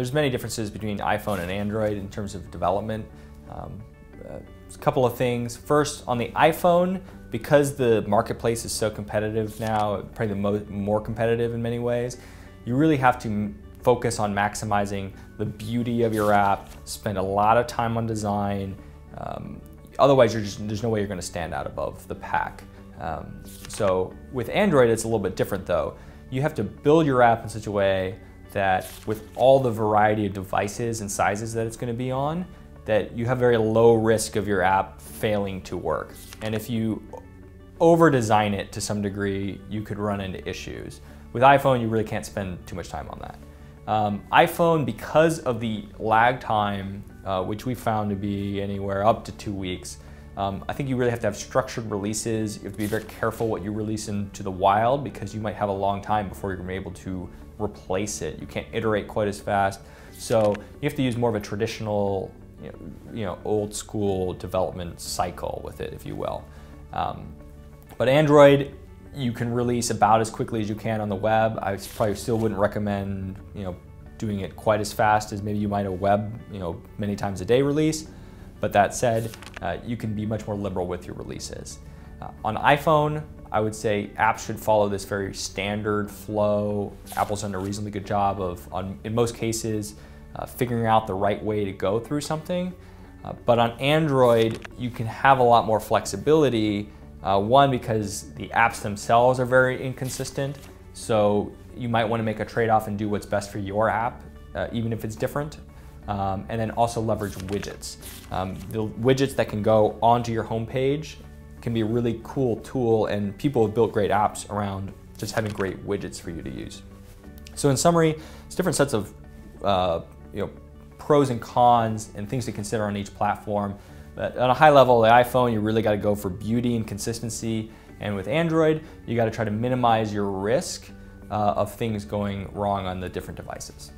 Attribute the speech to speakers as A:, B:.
A: there's many differences between iPhone and Android in terms of development. A couple of things. First, on the iPhone, because the marketplace is so competitive now, probably the more competitive in many ways, you really have to focus on maximizing the beauty of your app, spend a lot of time on design. Otherwise, there's no way you're going to stand out above the pack. So with Android, it's a little bit different though. You have to build your app in such a way that with all the variety of devices and sizes that it's going to be on, that you have very low risk of your app failing to work. And if you over-design it to some degree, you could run into issues. With iPhone, you really can't spend too much time on that. iPhone, because of the lag time, which we found to be anywhere up to 2 weeks, I think you really have to have structured releases. You have to be very careful what you release into the wild because you might have a long time before you're able to replace it. You can't iterate quite as fast. So you have to use more of a traditional, old school development cycle with it, if you will. But Android, you can release about as quickly as you can on the web. I probably still wouldn't recommend, doing it quite as fast as maybe you might a web, many times a day release. But that said, you can be much more liberal with your releases. On iPhone, I would say apps should follow this very standard flow. Apple's done a reasonably good job of, in most cases, figuring out the right way to go through something. But on Android, you can have a lot more flexibility. One, because the apps themselves are very inconsistent. So you might want to make a trade-off and do what's best for your app, even if it's different. And then also leverage widgets. The widgets that can go onto your homepage can be a really cool tool, and people have built great apps around just having great widgets for you to use. So in summary, it's different sets of pros and cons and things to consider on each platform. But on a high level, the iPhone, you really got to go for beauty and consistency. And with Android, you got to try to minimize your risk of things going wrong on the different devices.